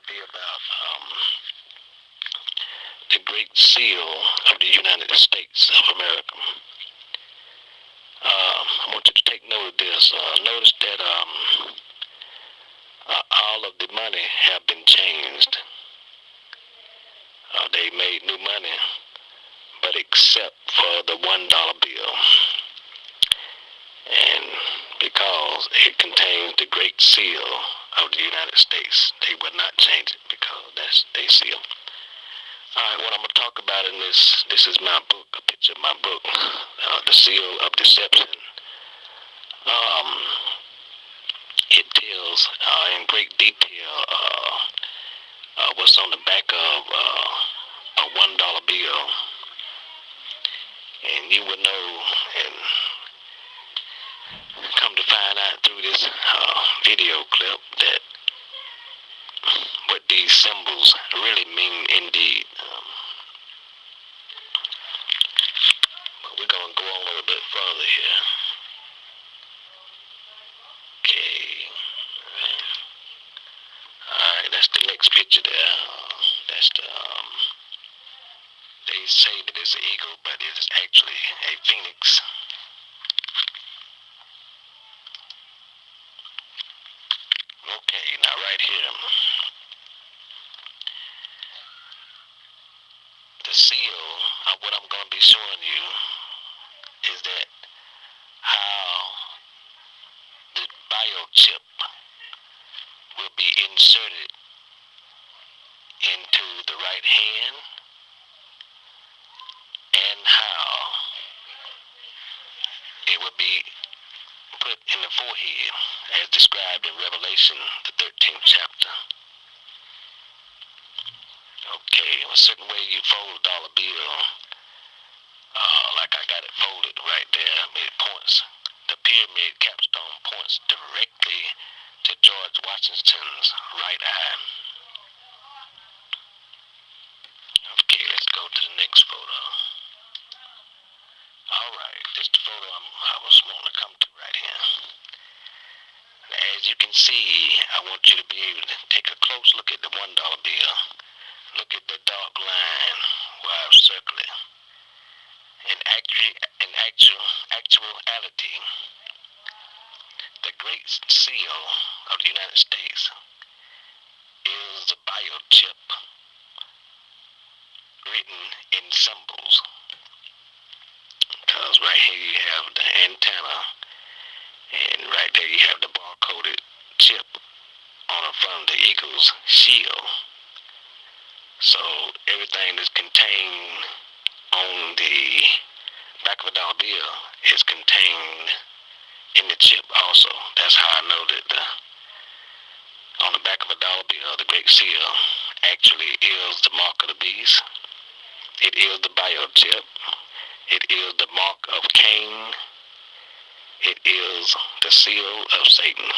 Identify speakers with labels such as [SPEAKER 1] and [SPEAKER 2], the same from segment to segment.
[SPEAKER 1] be about the Great Seal of the United States of America. I want you to take note of this. Notice that all of the money have been changed. They made new money, but except for the $1 bill. And because it contains the Great Seal of the United States, they would not change it because that's their seal. Alright, what I'm going to talk about in this is my book, a picture of my book, The Seal of Deception. It tells in great detail what's on the back of a $1 bill. And you will know and come to find out through this video clip that what these symbols really mean indeed. But we're going to go on a little bit further here. Okay. Alright, that's the next picture there. That's the, they say that it's an eagle, but it is actually a phoenix. Okay, now right here, the seal of what I'm going to be showing you is that how the biochip will be inserted into the right hand, and how it will be put in the forehead as described in Revelation, the 13th chapter. Okay, a certain way you fold a dollar bill, like I got it folded right there, it points, the pyramid capstone points directly to George Washington's right eye. Okay, let's go to the next photo. Alright, this is the photo I was wanting to come to right here. As you can see, I want you to be able to take a close look at the $1 bill. Look at the dark line where I've circled it. In actuality, the Great Seal of the United States is the biochip written in symbols. Because right here you have the antenna, and right there you have the barcoded chip on the front of the eagle's shield. So everything that's contained on the back of a dollar bill is contained in the chip also. That's how I know that on the back of a dollar bill, the Great Seal actually is the mark of the beast. It is the biochip. It is the mark of Cain. It is the seal of Satan.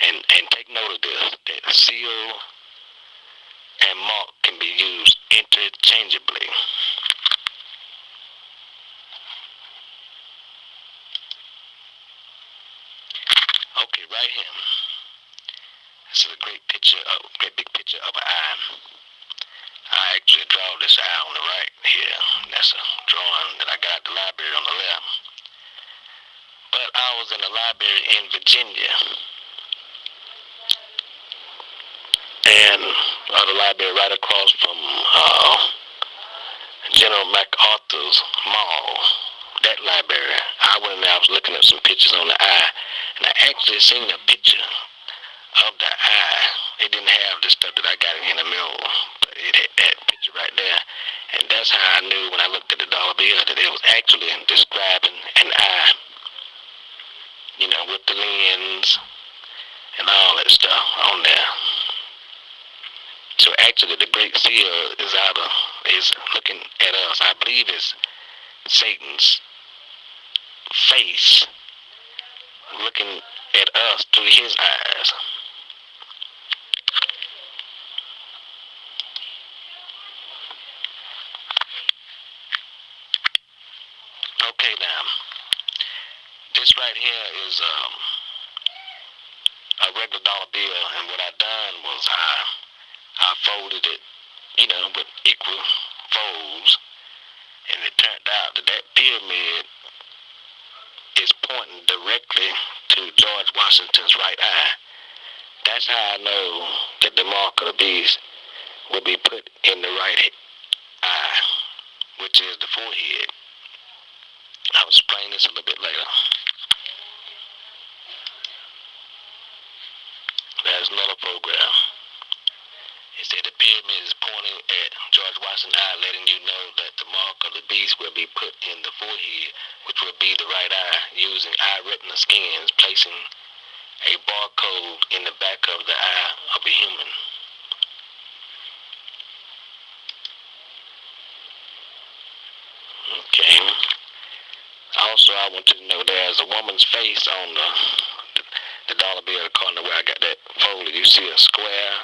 [SPEAKER 1] And take note of this, that seal and mark can be used interchangeably. Okay, right here. This is a great big picture of an eye. I actually draw this eye on the right here. That's a drawing that I got at the library on the left. But I was in the library in Virginia. And the library right across from General MacArthur's Mall, that library. I went in there, I was looking at some pictures on the eye, and I actually seen a picture of the eye. It didn't have the stuff that I got in the middle, but it had that picture right there. And that's how I knew when I looked at the dollar bill that it was actually describing an eye, you know, with the lens and all that stuff on there. So actually the Great Seal is looking at us. I believe it's Satan's face looking at us through his eyes. Okay, now, this right here is a regular dollar bill, and what I done was I I folded it, with equal folds, and it turned out that pyramid is pointing directly to George Washington's right eye. That's how I know that the mark of the beast will be put in the right eye, which is the forehead. I'll explain this a little bit later. There's another program. It said the pyramid is pointing at George Washington's eye, letting you know that the mark of the beast will be put in the forehead, which will be the right eye, using eye retina scans, placing a barcode in the back of the eye of a human. Okay. Also, I want you to know there's a woman's face on the dollar bill corner where I got that folded. You see a square,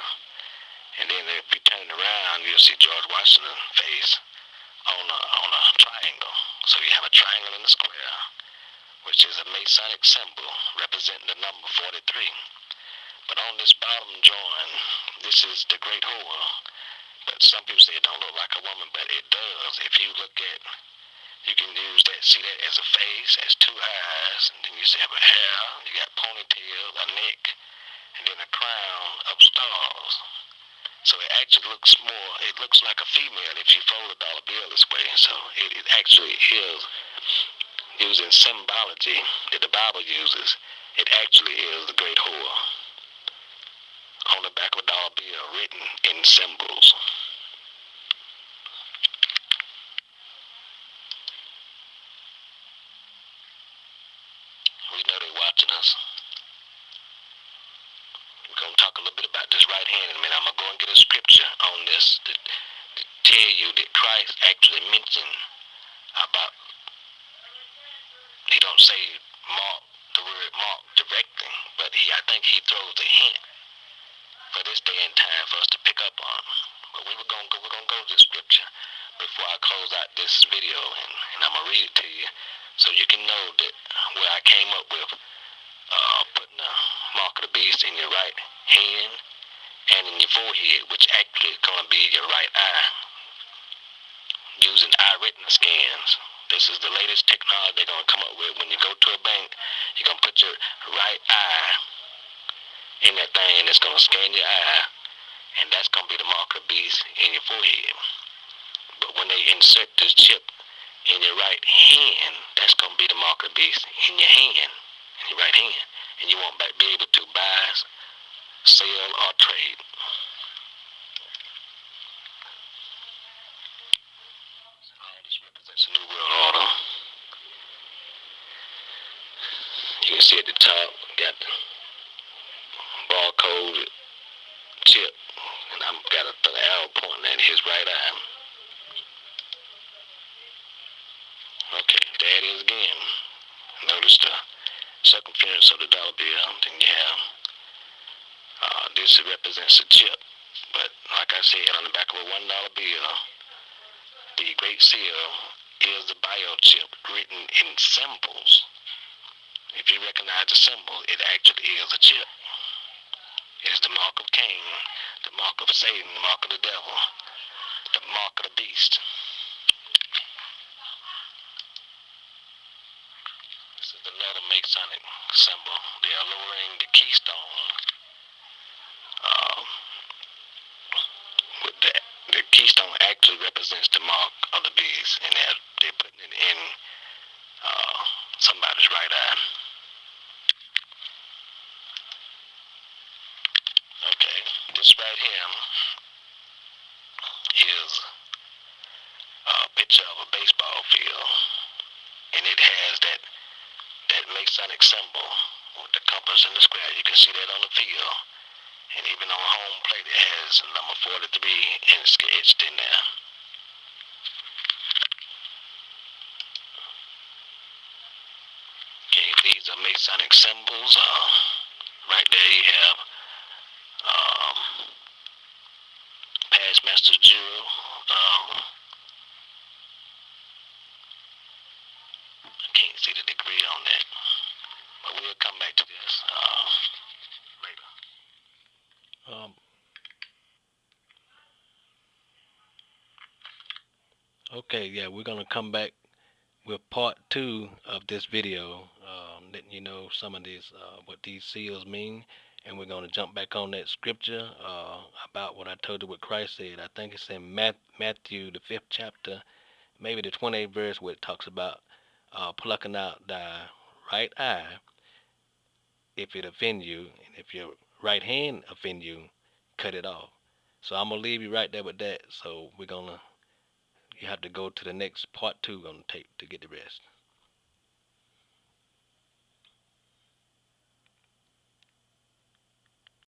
[SPEAKER 1] and then if you turn it around, you'll see George Washington's face on a triangle. So you have a triangle and a square, which is a Masonic symbol representing the number 43. But on this bottom drawing, this is the great whore. But some people say it don't look like a woman, but it does. If you look at, you can use that, see that as a face, as two eyes, and then you see have a hair, you got ponytail, a neck, and then a crown of stars. So it actually looks like a female if you fold a dollar bill this way. So it actually is, using symbology that the Bible uses, it actually is the great whore on the back of a dollar bill written in symbols. We know they're watching us. We're going to talk a little bit about this right hand in a minute. I'm going to go and get a scripture on this to tell you that Christ actually mentioned about, he don't say the word mark directly, but I think he throws a hint for this day and time for us to pick up on. But we're going to go to this scripture before I close out this video, and I'm going to read it to you so you can know that where I came up with putting the mark of the beast in your right hand and in your forehead, which actually is going to be your right eye, using eye retina scans. This is the latest technology they're going to come up with. When you go to a bank, you're going to put your right eye in that thing, and it's going to scan your eye, and that's going to be the mark of the beast in your forehead. But when they insert this chip in your right hand, that's going to be the mark of the beast in your hand, in your right hand, and you won't be able to buy, sell, or trade. All this represents a new world order. You can see at the top, got the barcode chip, and I've got an arrow pointing at his right eye. Okay, there it is again. Notice the circumference of the dollar bill. Then you have this represents a chip, but like I said, on the back of a $1 bill, the Great Seal is the biochip written in symbols. If you recognize the symbol, it actually is a chip. It's the mark of Cain, the mark of Satan, the mark of the devil, the mark of the beast. This is another Masonic symbol. They are lowering the keystone. With the keystone actually represents the mark of the beast, and they're putting it in somebody's right eye. Okay, this right here is a picture of a baseball field, and it has that Masonic symbol with the compass and the square. You can see that on the field, and even on home plate it has number 43 and it's etched in there. Okay, these are Masonic symbols. Right there you have past master jewel. I can't see the degree on that, but we'll come back to this later.
[SPEAKER 2] Okay, yeah, we're gonna come back with part two of this video, letting you know some of these what these seals mean, and we're gonna jump back on that scripture about what I told you what Christ said. I think it's in Matthew the 5th chapter, maybe the 28th verse, where it talks about plucking out thy right eye if it offend you, and if your right hand offend you, cut it off. So I'm gonna leave you right there with that. So we're gonna you have to go to the next part two on the tape to get the rest.